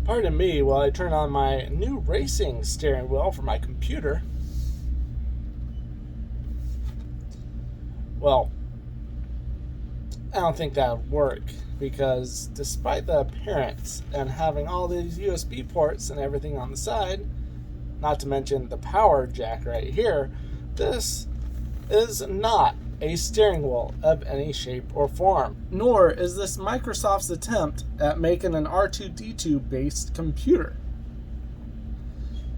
Pardon me while I turn on my new racing steering wheel for my computer. Well, I don't think that would work, because despite the appearance and having all these USB ports and everything on the side, not to mention the power jack right here, this is not a steering wheel of any shape or form. Nor is this Microsoft's attempt at making an R2-D2 based computer,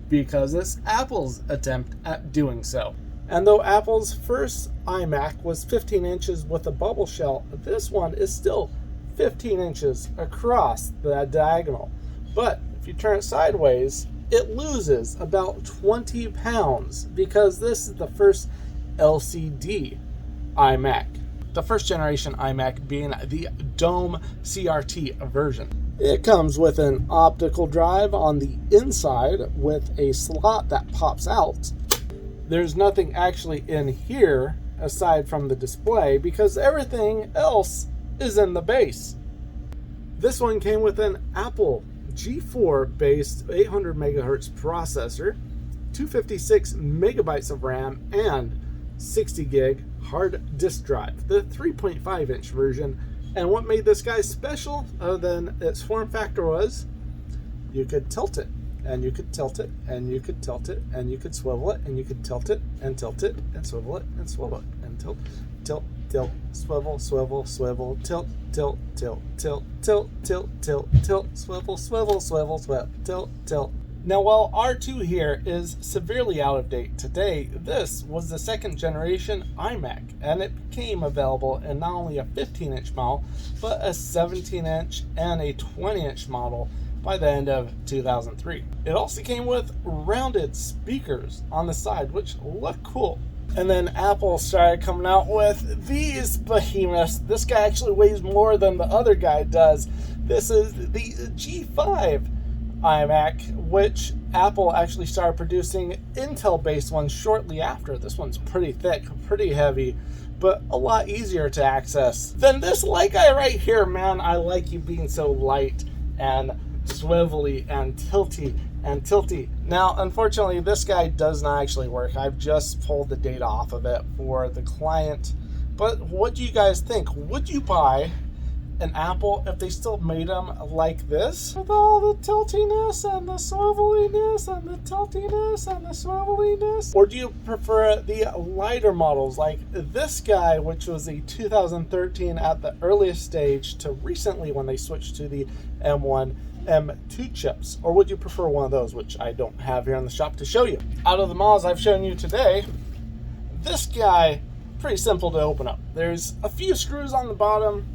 because it's Apple's attempt at doing so. And though Apple's first iMac was 15 inches with a bubble shell, this one is still 15 inches across the diagonal. But if you turn it sideways, it loses about 20 pounds, because this is the first LCD iMac. The first generation iMac being the Dome CRT version. It comes with an optical drive on the inside with a slot that pops out. There's nothing actually in here aside from the display, because everything else is in the base. This one came with an Apple G4 based 800 megahertz processor, 256 megabytes of RAM, and 60 gig hard disk drive, the 3.5 inch version. And what made this guy special, other than its form factor, was you could tilt it, and you could tilt it, and you could tilt it, and you could swivel it, and you could tilt it, and tilt it, and swivel it, and swivel it, and tilt, tilt, tilt, swivel, swivel, swivel, tilt, tilt, tilt, tilt, tilt, tilt, tilt, tilt, swivel, swivel, swivel, swivel, tilt, tilt. Now, while R2 here is severely out of date today, this was the second generation iMac, and it became available in not only a 15-inch model, but a 17-inch and a 20-inch model by the end of 2003. It also came with rounded speakers on the side, which look cool. And then Apple started coming out with these behemoths. This guy actually weighs more than the other guy does. This is the G5 iMac, which Apple actually started producing Intel-based ones shortly after. This one's pretty thick, pretty heavy, but a lot easier to access than this light guy right here. Man, I like you being so light and swivelly and tilty and tilty. Now, unfortunately, this guy does not actually work. I've just pulled the data off of it for the client. But what do you guys think? Would you buy an Apple if they still made them like this, with all the tiltiness and the swiveliness and the tiltiness and the swiveliness? Or do you prefer the lighter models like this guy, which was a 2013 at the earliest stage, to recently when they switched to the M1, M2 chips? Or would you prefer one of those, which I don't have here in the shop to show you? Out of the models I've shown you today, this guy, pretty simple to open up. There's a few screws on the bottom,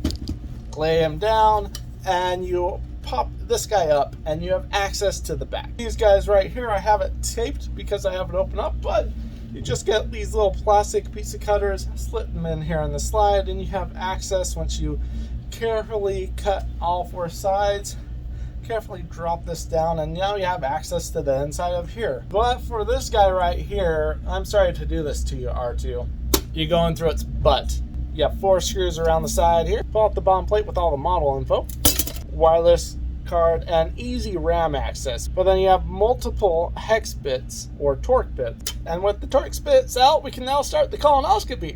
lay him down, and you pop this guy up and you have access to the back. These guys right here, I have it taped because I have it open up, but you just get these little plastic pizza cutters, slip them in here on the slide, and you have access. Once you carefully cut all four sides, carefully drop this down, and now you have access to the inside of here. But for this guy right here, I'm sorry to do this to you, R2. You're going through its butt. You have 4 screws around the side here. Pull out the bottom plate with all the model info, wireless card, and easy RAM access. But then you have multiple hex bits or torque bits. And with the torque bits out, we can now start the colonoscopy.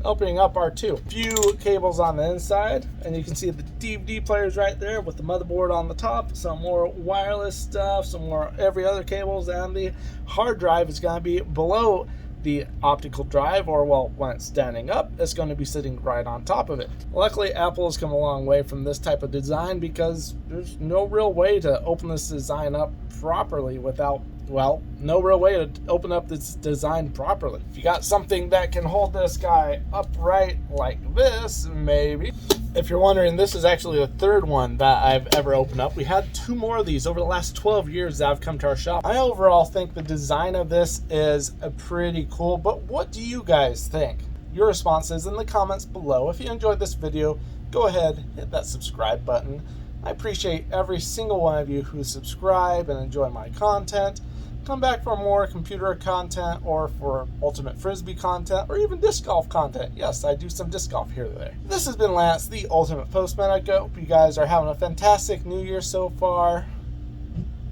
Opening up R2. Few cables on the inside, and you can see the DVD players right there with the motherboard on the top. Some more wireless stuff, some more every other cables, and the hard drive is going to be below the optical drive, or well, when it's standing up, it's going to be sitting right on top of it. Luckily, Apple has come a long way from this type of design, because there's no real way to open this design up properly without, well, no real way to open up this design properly. If you got something that can hold this guy upright like this, maybe. If you're wondering, this is actually the third one that I've ever opened up. We had 2 more of these over the last 12 years that have come to our shop. I overall think the design of this is pretty cool, but what do you guys think? Your responses in the comments below. If you enjoyed this video, go ahead, hit that subscribe button. I appreciate every single one of you who subscribe and enjoy my content. Come back for more computer content or for ultimate frisbee content or even disc golf content. Yes, I do some disc golf here and there. This has been Lance, the Ultimate Postman. I hope you guys are having a fantastic new year so far.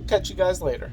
Catch you guys later.